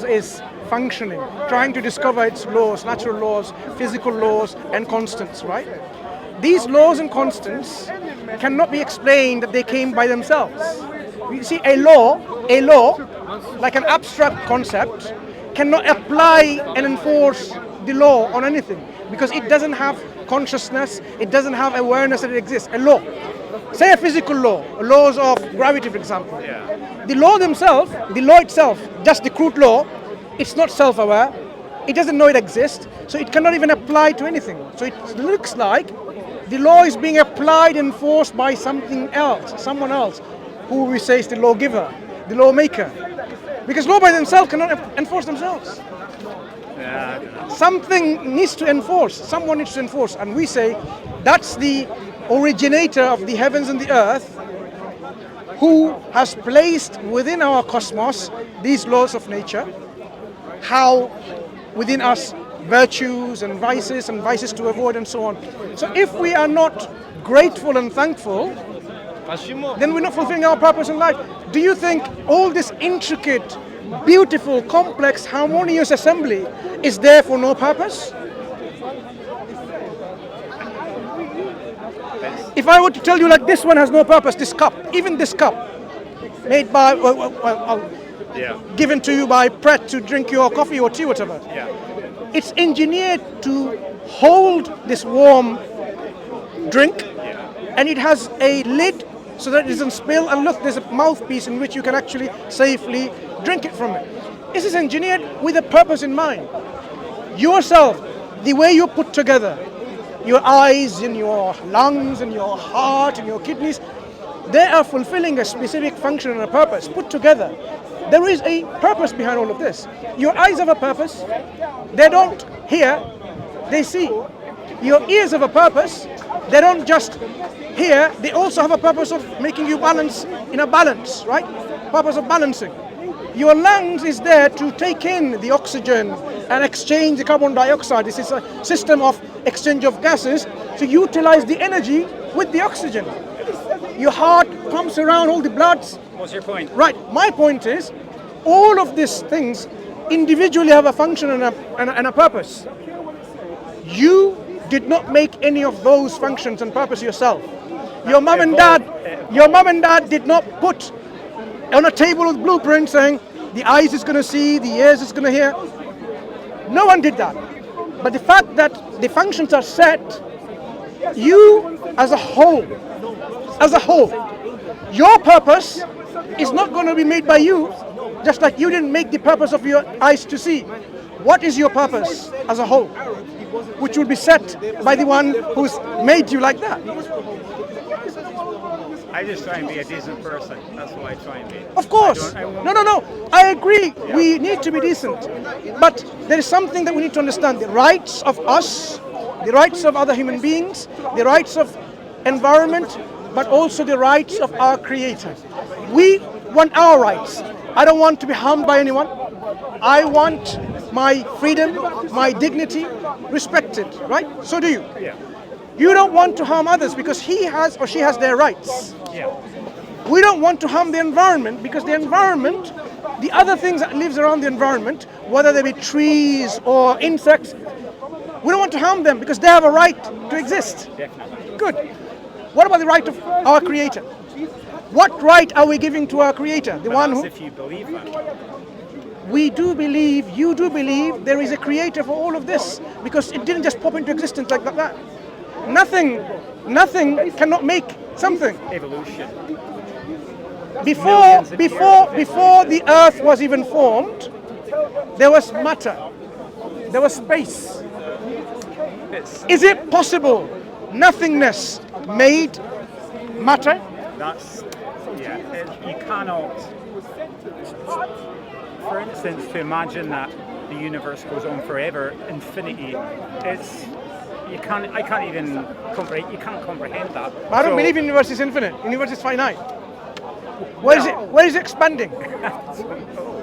is functioning, trying to discover its laws, natural laws, physical laws, and constants, right? These laws and constants cannot be explained that they came by themselves. You see, a law, like an abstract concept, cannot apply and enforce the law on anything because it doesn't have consciousness, it doesn't have awareness that it exists. A law, say a physical law, laws of gravity, for example. The law itself, just the crude law, it's not self-aware, it doesn't know it exists, so it cannot even apply to anything. So it looks like the law is being applied and enforced by something else, someone else, who we say is the lawgiver, the lawmaker. Because law by themselves cannot enforce themselves. Something needs to enforce, someone needs to enforce, and we say that's the originator of the heavens and the earth who has placed within our cosmos these laws of nature, how within us virtues and vices to avoid and so on. So if we are not grateful and thankful, then we're not fulfilling our purpose in life. Do you think all this intricate, beautiful, complex, harmonious assembly is there for no purpose? If I were to tell you like this one has no purpose, this cup, even this cup, made by, given to you by Pret to drink your coffee or tea, whatever. It's engineered to hold this warm drink, and it has a lid so that it doesn't spill, and look, there's a mouthpiece in which you can actually safely drink it from it. This is engineered with a purpose in mind. Yourself, the way you put together your eyes and your lungs and your heart and your kidneys, they are fulfilling a specific function and a purpose put together. There is a purpose behind all of this. Your eyes have a purpose. They don't hear, they see. Your ears have a purpose. They don't just hear, they also have a purpose of making you balance in a balance, right? Purpose of balancing. Your lungs is there to take in the oxygen and exchange the carbon dioxide. This is a system of exchange of gases to utilize the energy with the oxygen. Your heart pumps around all the blood. What's your point? Right, my point is, all of these things individually have a function and a purpose. You did not make any of those functions and purpose yourself. Your mom and dad did not put on a table with blueprints saying the eyes is going to see, the ears is going to hear. No one did that. But the fact that the functions are set, you as a whole, your purpose is not going to be made by you, just like you didn't make the purpose of your eyes to see. What is your purpose as a whole, which will be set by the one who's made you like that? I just try and be a decent person. That's what I try and be. Of course. No. I agree. We need to be decent. But there is something that we need to understand. The rights of us, the rights of other human beings, the rights of environment, but also the rights of our Creator. We want our rights. I don't want to be harmed by anyone. I want my freedom, my dignity respected, right? So do you. Yeah. You don't want to harm others because he has or she has their rights. Yeah. We don't want to harm the environment because the environment, the other things that lives around the environment, whether they be trees or insects, we don't want to harm them because they have a right to exist. Definitely. Good. What about the right of our Creator? What right are we giving to our Creator? The one who... If you believe that. We do believe, you do believe there is a Creator for all of this because it didn't just pop into existence like that. Nothing cannot make something. Evolution. Before the earth was even formed, there was matter. There was space. Is it possible nothingness made matter? You cannot, for instance, to imagine that the universe goes on forever, infinity, I can't even comprehend. You can't comprehend that. I don't believe the universe is infinite. The universe is finite. Where is it expanding?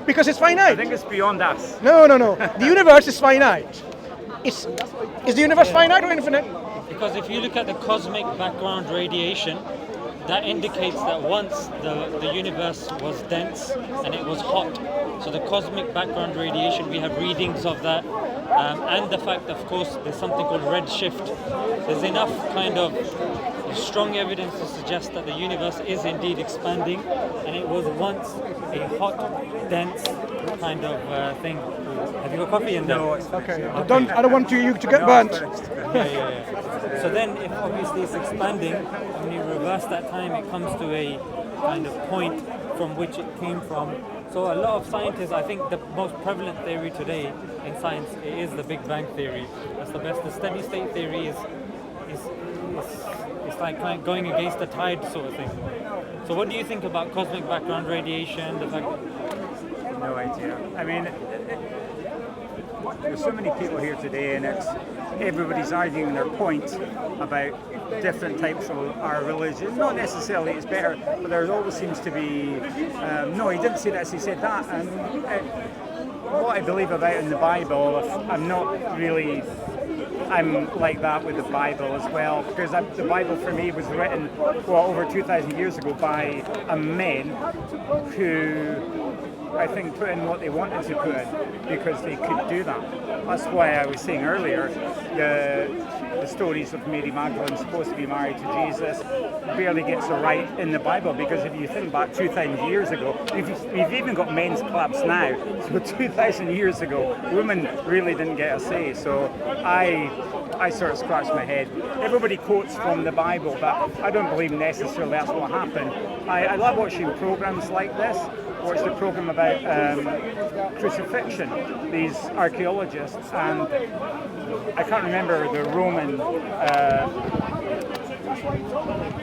Because it's finite. I think it's beyond us. No. The universe is finite. Is the universe finite or infinite? Because if you look at the cosmic background radiation, that indicates that once the universe was dense and it was hot. So the cosmic background radiation, we have readings of that. And the fact, of course, there's something called redshift. There's enough kind of strong evidence to suggest that the universe is indeed expanding, and it was once a hot, dense kind of thing. Have you got coffee in there? No, it's Okay. I don't want you to get burnt. So then, if obviously it's expanding, when you reverse that time, it comes to a kind of point from which it came from. So a lot of scientists, I think the most prevalent theory today in science is the Big Bang theory. That's the best. The steady state theory is it's like kind of going against the tide sort of thing. So what do you think about cosmic background radiation? The fact that no idea. I mean, there's so many people here today, and everybody's arguing their point about different types of our religion. Not necessarily it's better, but there always seems to be, no, he didn't say this, he said that. And what I believe about in the Bible, I'm like that with the Bible as well, because the Bible for me was written, over 2,000 years ago by a men who I think put in what they wanted to put in because they could do that. That's why I was saying earlier, the stories of Mary Magdalene supposed to be married to Jesus barely gets a right in the Bible, because if you think back 2,000 years ago, we've even got men's clubs now, so 2,000 years ago, women really didn't get a say. So I sort of scratch my head. Everybody quotes from the Bible, but I don't believe necessarily that's what happened. I love watching programs like this. Watched a program about crucifixion, these archaeologists, and I can't remember the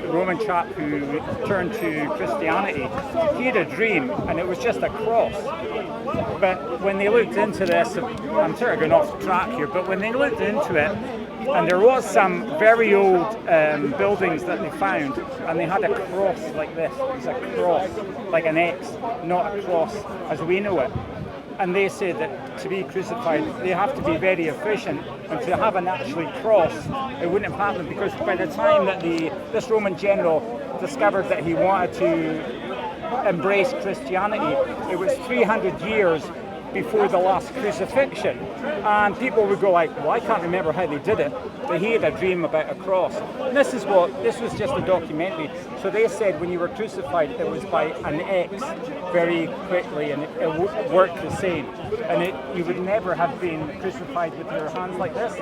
Roman chap who turned to Christianity. He had a dream, and it was just a cross. But when they looked into this, I'm sort of going off track here, but when they looked into it, and there was some very old buildings that they found, and they had a cross like this. It was a cross, like an X, not a cross as we know it. And they said that to be crucified, they have to be very efficient, and to have an actual cross, it wouldn't have happened, because by the time that this Roman general discovered that he wanted to embrace Christianity, it was 300 years before the last crucifixion, and people would go like, well, I can't remember how they did it, but he had a dream about a cross. And this was just a documentary. So they said when you were crucified, it was by an X very quickly, and it worked the same. And you would never have been crucified with your hands like this.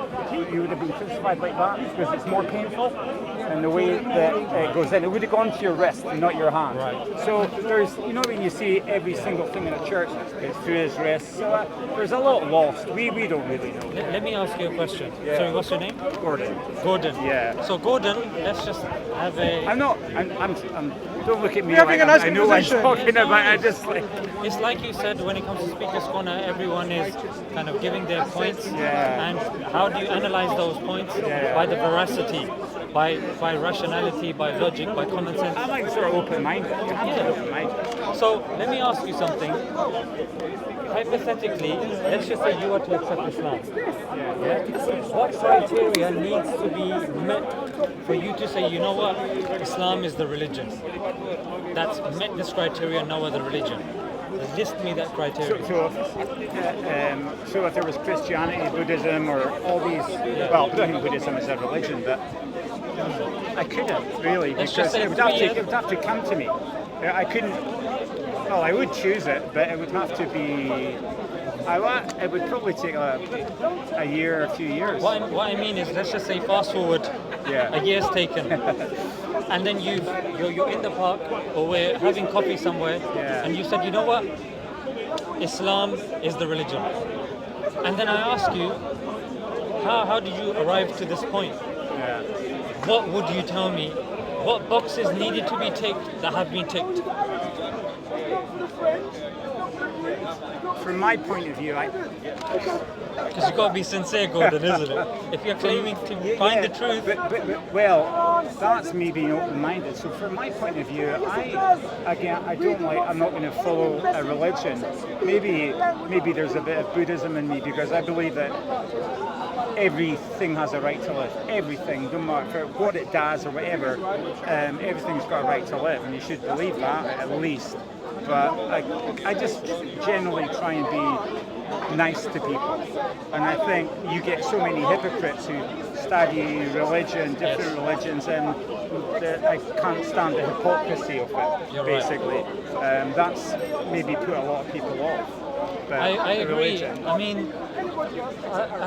You would have been crucified like that, because it's more painful, and the way that it goes in, it would have gone to your wrist and not your hand. Right. So there's, when you see every single thing in a church, it's through his wrist. So there's a lot lost. We don't really know. Let me ask you a question. Yeah. Sorry, what's your name? Gordon. Gordon. Yeah. So Gordon, let's just have a. I'm don't look at me. We're having a nice I know what I'm conversation. talking about. I just like. It's like you said, when it comes to Speakerscorner, everyone is kind of giving their points. Yeah. And how do you analyze those points? Yeah. By the veracity, by rationality, by logic, by common sense. I'm like sort of open-minded. You have to be open-minded. So let me ask you something. Hypothetically, let's just say you are to accept Islam. Yeah? What criteria needs to be met for you to say, you know what, Islam is the religion that's met this criteria, no other religion? List me that criteria. So if there was Christianity, Buddhism, or all these, well, I think Buddhism is a religion, but I couldn't really, because it would have to come to me. I couldn't. Well, I would choose it, but it would have to be. It would probably take a year or a few years. What I mean is, let's just say fast forward, a year's taken, and then you're in the park, or we're having coffee somewhere, and you said, you know what, Islam is the religion. And then I ask you, how did you arrive to this point? Yeah. What would you tell me? What boxes needed to be ticked that have been ticked? from my point of view, Because you've got to be sincere, Gordon, isn't it? If you're claiming to find the truth. Well, that's me being open-minded. So from my point of view, I'm not going to follow a religion. Maybe there's a bit of Buddhism in me, because I believe that everything has a right to live. Everything, no matter what it does or whatever, everything's got a right to live, and you should believe that at least. But I just generally try and be nice to people, and I think you get so many hypocrites who study religion, different religions, and I can't stand the hypocrisy of it. You're basically, right. That's maybe put a lot of people off. But I agree. religion. I mean,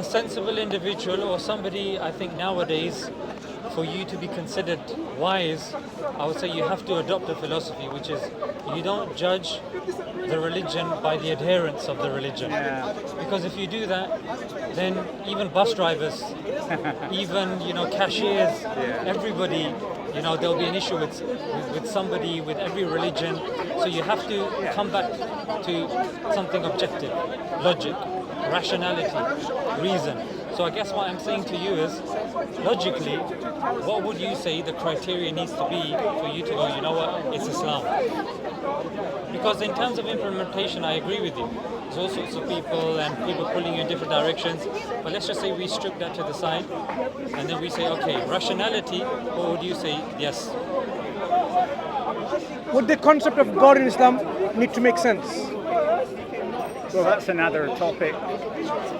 a sensible individual or somebody, I think nowadays, for you to be considered wise, I would say you have to adopt a philosophy, which is you don't judge the religion by the adherents of the religion. Yeah. Because if you do that, then even bus drivers, even cashiers, everybody, there'll be an issue with somebody with every religion. So you have to come back to something objective, logic, rationality, reason. So I guess what I'm saying to you is, logically, what would you say the criteria needs to be for you to go, you know what, it's Islam? Because in terms of implementation, I agree with you. There's all sorts of people and people pulling you in different directions. But let's just say we strip that to the side, and then we say, okay, rationality, what would you say? Yes. Would the concept of God in Islam need to make sense? Well, that's another topic.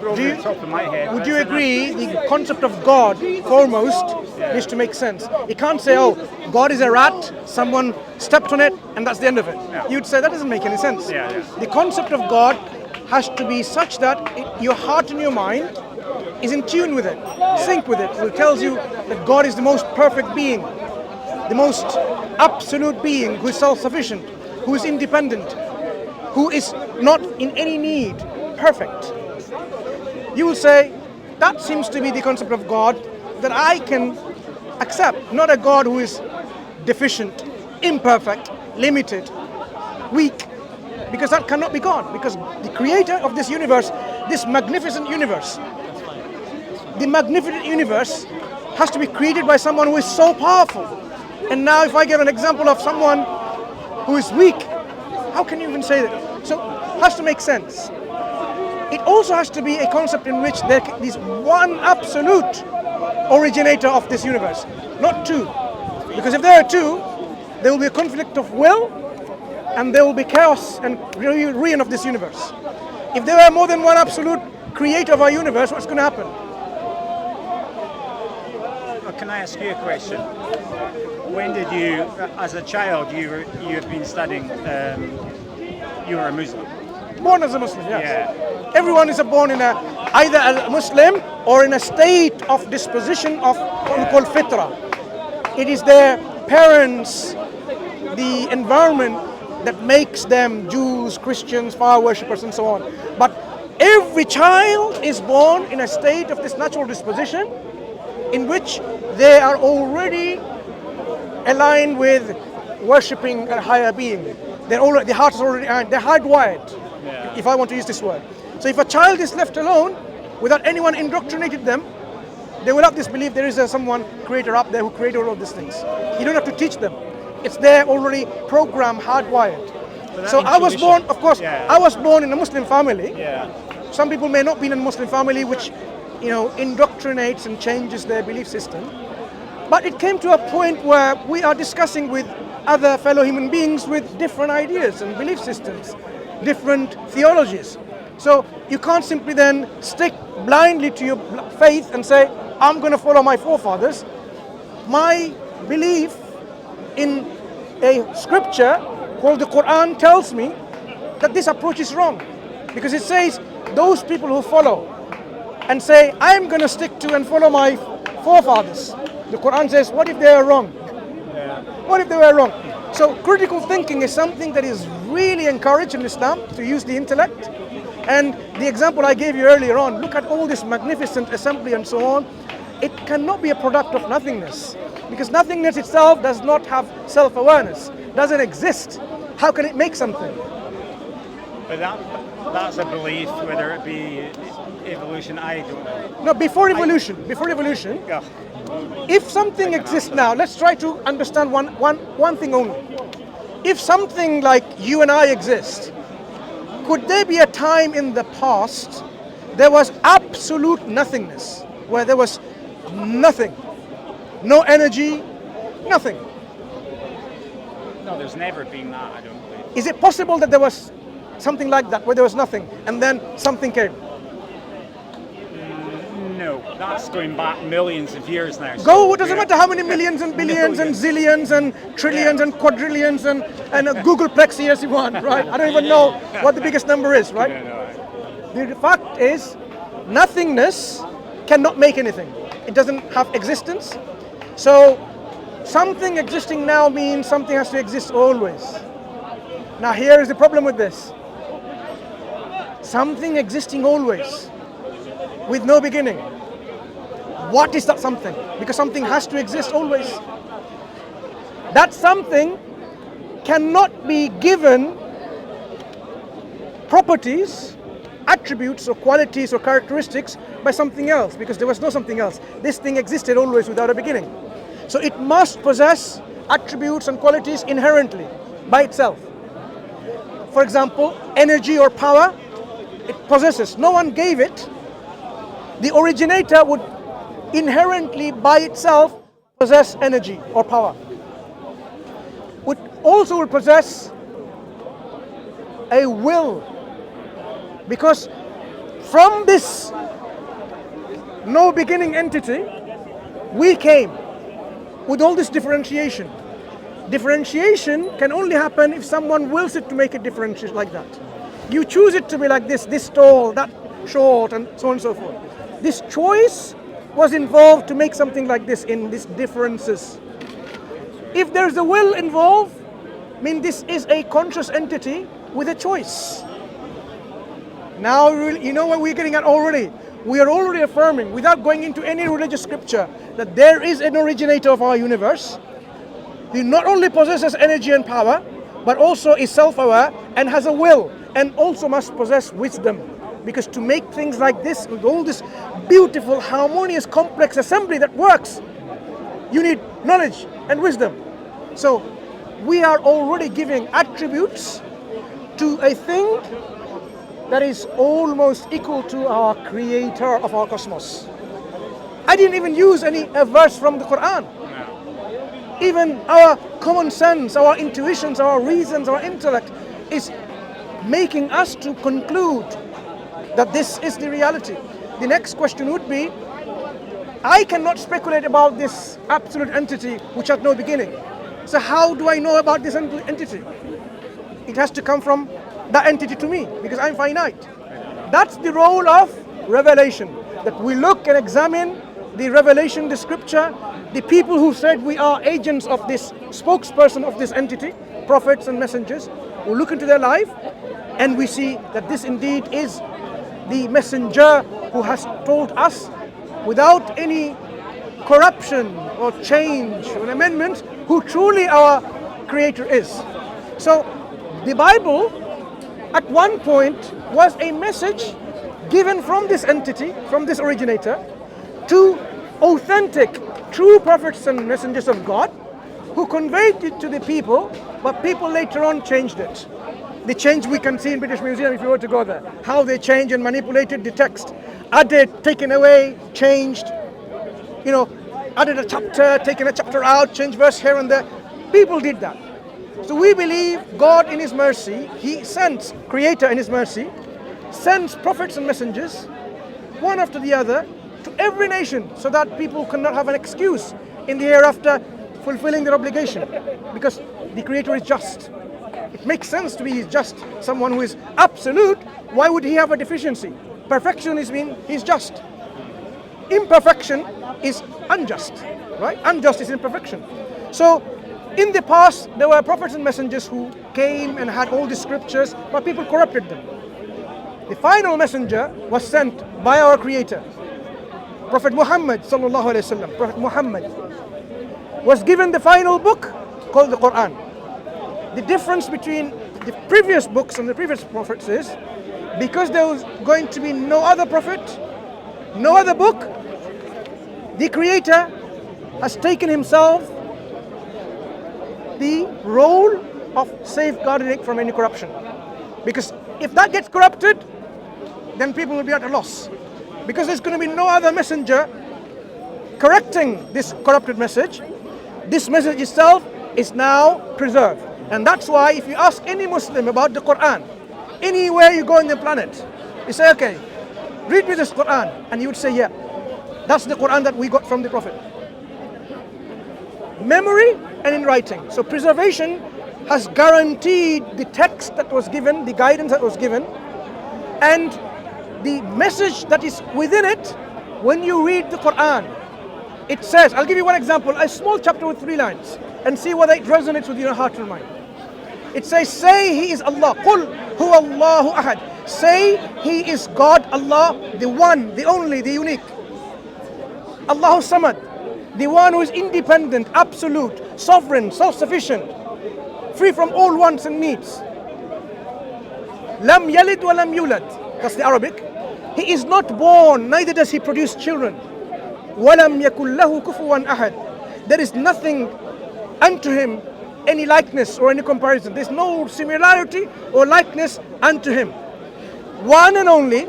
Probably the top of my head. Would you agree the concept of God foremost needs to make sense? You can't say, oh, God is a rat, someone stepped on it, and that's the end of it. Yeah. You'd say that doesn't make any sense. Yeah. The concept of God has to be such that your heart and your mind is in tune with it, sync with it. It tells you that God is the most perfect being, the most absolute being, who is self-sufficient, who is independent, who is not in any need, perfect. You will say, that seems to be the concept of God that I can accept, not a God who is deficient, imperfect, limited, weak, because that cannot be God, because the creator of this universe, this magnificent universe, the magnificent universe has to be created by someone who is so powerful. And now if I give an example of someone who is weak, how can you even say that? So it has to make sense. It also has to be a concept in which there is one absolute originator of this universe, not two. Because if there are two, there will be a conflict of will, and there will be chaos and ruin of this universe. If there are more than one absolute creator of our universe, what's going to happen? Well, can I ask you a question? When did you, as a child, you had been studying, you were a Muslim? Born as a Muslim, yes. Yeah. Everyone is born in either a Muslim or in a state of disposition of what we call fitrah. It is their parents, the environment that makes them Jews, Christians, fire worshippers, and so on. But every child is born in a state of this natural disposition in which they are already aligned with worshipping a higher being. The heart is already, they're hardwired, if I want to use this word. So if a child is left alone, without anyone indoctrinated them, they will have this belief there is someone creator up there who created all of these things. You don't have to teach them. It's there already programmed, hardwired. So I was born, of course, I was born in a Muslim family. Yeah. Some people may not be in a Muslim family, which, indoctrinates and changes their belief system. But it came to a point where we are discussing with other fellow human beings with different ideas and belief systems, different theologies. So you can't simply then stick blindly to your faith and say, I'm going to follow my forefathers. My belief in a scripture called the Quran tells me that this approach is wrong, because it says those people who follow and say, I'm going to stick to and follow my forefathers. The Quran says, what if they are wrong? What if they were wrong? So critical thinking is something that is really encouraged in Islam, to use the intellect. And the example I gave you earlier on, look at all this magnificent assembly and so on. It cannot be a product of nothingness, because nothingness itself does not have self-awareness, doesn't exist. How can it make something? But That's a belief, whether it be evolution, I don't know. No, before evolution, Yeah. if something exists now, let's try to understand one thing only. If something like you and I exist, could there be a time in the past there was absolute nothingness, where there was nothing, no energy, nothing? No, there's never been that, I don't believe. Is it possible that there was something like that, where there was nothing, and then something came? No, that's going back millions of years now. So Go, it doesn't matter how many millions and billions and zillions and trillions and quadrillions and a Googleplex years you want, right? I don't even know what the biggest number is, right? The fact is, nothingness cannot make anything. It doesn't have existence. So something existing now means something has to exist always. Now here is the problem with this. Something existing always, with no beginning. What is that something? Because something has to exist always. That something cannot be given properties, attributes or qualities or characteristics by something else, because there was no something else. This thing existed always without a beginning. So it must possess attributes and qualities inherently by itself. For example, energy or power, it possesses. No one gave it. The originator would inherently by itself possess energy or power. Would also possess a will, because from this no beginning entity we came with all this differentiation. Differentiation can only happen if someone wills it to make it differentiate like that. You choose it to be like this tall, that short, and so on and so forth. This choice was involved to make something like this in these differences. If there's a will involved, I mean this is a conscious entity with a choice. Now you know what we're getting at already. We are already affirming, without going into any religious scripture, that there is an originator of our universe. He not only possesses energy and power, but also is self-aware and has a will, and also must possess wisdom. Because to make things like this, with all this beautiful, harmonious, complex assembly that works, you need knowledge and wisdom. So we are already giving attributes to a thing that is almost equal to our creator of our cosmos. I didn't even use a verse from the Quran. Even our common sense, our intuitions, our reasons, our intellect is making us to conclude that this is the reality. The next question would be, I cannot speculate about this absolute entity which has no beginning. So how do I know about this entity? It has to come from that entity to me, because I'm finite. That's the role of revelation, that we look and examine the revelation, the scripture, the people who said we are agents of this spokesperson of this entity, prophets and messengers, we look into their life and we see that this indeed is the messenger who has told us without any corruption or change or amendment who truly our creator is. So the Bible at one point was a message given from this entity, from this originator, to authentic, true prophets and messengers of God who conveyed it to the people, but people later on changed it. The change we can see in British Museum if you were to go there. How they changed and manipulated the text. Added, taken away, changed. You know, added a chapter, taken a chapter out, changed verse here and there. People did that. So we believe God in His mercy, He sends, Creator in His mercy, sends prophets and messengers, one after the other, to every nation, so that people cannot have an excuse in the hereafter fulfilling their obligation, because the Creator is just. It makes sense to be just. Someone who is absolute, why would He have a deficiency? Perfection is mean He's just. Imperfection is unjust, right? Unjust is imperfection. So in the past, there were prophets and messengers who came and had all the scriptures, but people corrupted them. The final messenger was sent by our Creator, Prophet Muhammad sallallahu alaihi wasallam. Prophet Muhammad was given the final book called the Quran. The difference between the previous books and the previous prophets is because there was going to be no other prophet, no other book, the Creator has taken himself the role of safeguarding it from any corruption. Because if that gets corrupted, then people will be at a loss. Because there's going to be no other messenger correcting this corrupted message. This message itself is now preserved. And that's why if you ask any Muslim about the Quran, anywhere you go on the planet, you say, okay, read me this Quran. And he would say, yeah, that's the Quran that we got from the Prophet. Memory and in writing. So preservation has guaranteed the text that was given, the guidance that was given, and the message that is within it. When you read the Quran, it says, I'll give you one example, a small chapter with 3 lines, and see whether it resonates with your heart and mind. It says, say He is Allah. Qul huwa Allahu ahad. Say He is God, Allah, the one, the only, the unique. Allahu Samad, the one who is independent, absolute, sovereign, self-sufficient, free from all wants and needs. Lam yalid wa lam yulad. That's the Arabic. He is not born, neither does He produce children. Walam yakul lahu kufuwan ahad. There is nothing unto Him, any likeness or any comparison. There's no similarity or likeness unto Him. One and only,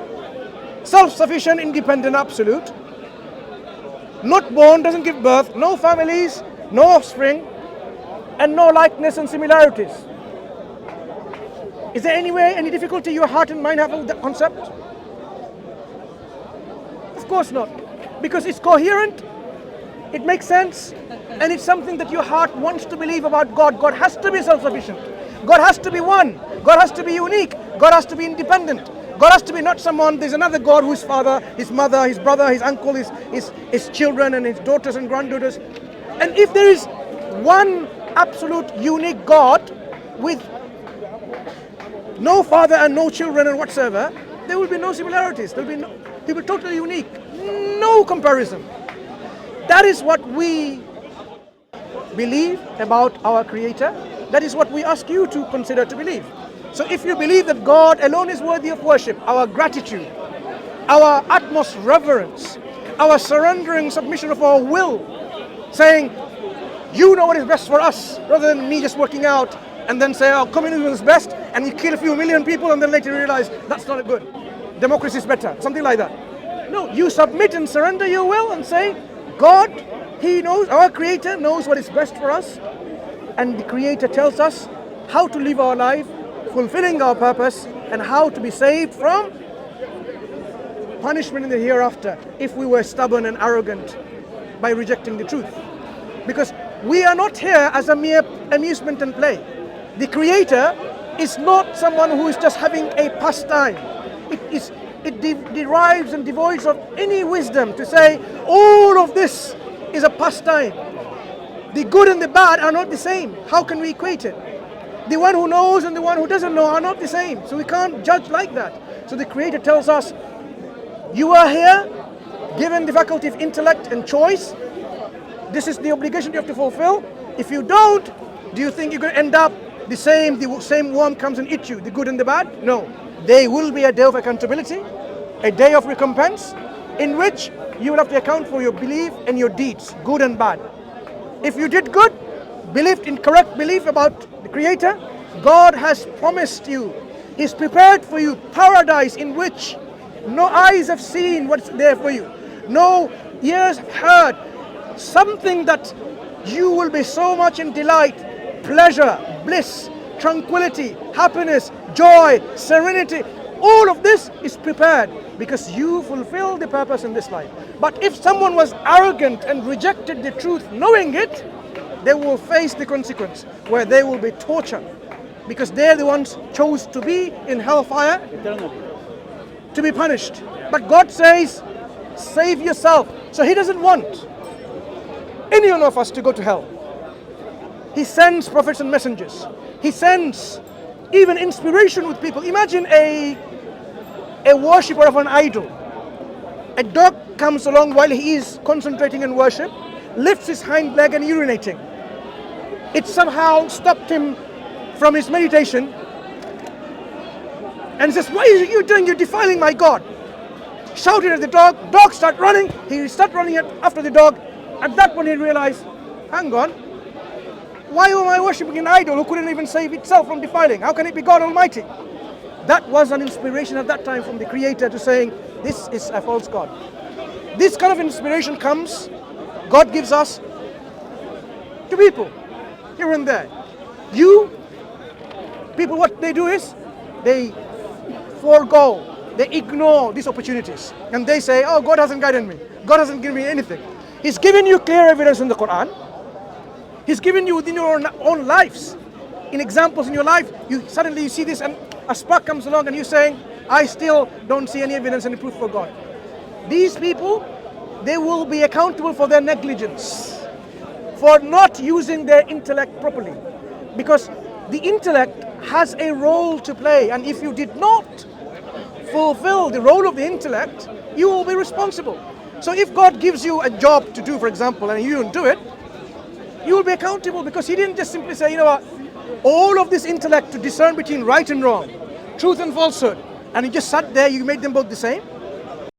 self-sufficient, independent, absolute. Not born, doesn't give birth, no families, no offspring, and no likeness and similarities. Is there any difficulty your heart and mind have with that concept? Of course not. Because it's coherent, it makes sense, and it's something that your heart wants to believe about God. God has to be self-sufficient. God has to be one. God has to be unique. God has to be independent. God has to be not someone, there's another God whose father, his mother, his brother, his uncle, his children and his daughters and granddaughters. And if there is one absolute unique God with no father and no children and whatsoever, there will be no similarities. There will be he will be totally unique. No comparison. That is what we believe about our Creator. That is what we ask you to consider to believe. So if you believe that God alone is worthy of worship, our gratitude, our utmost reverence, our surrendering submission of our will, saying, you know what is best for us, rather than me just working out and then say, oh, communism is best, and we kill a few million people and then later realize that's not good. Democracy is better, something like that. No, you submit and surrender your will and say, God, He knows, our Creator knows what is best for us, and the Creator tells us how to live our life, fulfilling our purpose, and how to be saved from punishment in the hereafter if we were stubborn and arrogant by rejecting the truth. Because we are not here as a mere amusement and play. The Creator is not someone who is just having a pastime. It derives and devoids of any wisdom to say all of this is a pastime. The good and the bad are not the same. How can we equate it? The one who knows and the one who doesn't know are not the same. So we can't judge like that. So the Creator tells us, you are here, given the faculty of intellect and choice. This is the obligation you have to fulfill. If you don't, do you think you're going to end up the same worm comes and eats you, the good and the bad? No. There will be a day of accountability, a day of recompense, in which you will have to account for your belief and your deeds, good and bad. If you did good, believed in correct belief about the Creator, God has promised you, He's prepared for you paradise in which no eyes have seen what's there for you, no ears have heard, something that you will be so much in delight, pleasure, bliss, tranquility, happiness, joy, serenity. All of this is prepared because you fulfill the purpose in this life. But if someone was arrogant and rejected the truth knowing it, they will face the consequence where they will be tortured, because they're the ones chose to be in hellfire to be punished. But God says, save yourself. So He doesn't want any one of us to go to hell. He sends prophets and messengers. He sends even inspiration with people. Imagine a worshipper of an idol. A dog comes along while he is concentrating in worship, lifts his hind leg and urinating. It somehow stopped him from his meditation, and says, "What are you doing? You're defiling my God." Shouted at the dog. Dog start running. He start running after the dog. At that point, he realized, "Hang on. Why am I worshipping an idol who couldn't even save itself from defiling? How can it be God Almighty?" That was an inspiration at that time from the Creator to saying, "This is a false God." This kind of inspiration comes, God gives us to people here and there. People, what they do is they forego, they ignore these opportunities, and they say, "Oh, God hasn't guided me. God hasn't given me anything." He's given you clear evidence in the Quran. He's given you within your own lives, in examples in your life. You suddenly see this, and a spark comes along, and you're saying, "I still don't see any evidence, any proof for God." These people, they will be accountable for their negligence, for not using their intellect properly, because the intellect has a role to play, and if you did not fulfill the role of the intellect, you will be responsible. So if God gives you a job to do, for example, and you don't do it, you will be accountable, because He didn't just simply say, "You know what, all of this intellect to discern between right and wrong, truth and falsehood," and you just sat there, you made them both the same.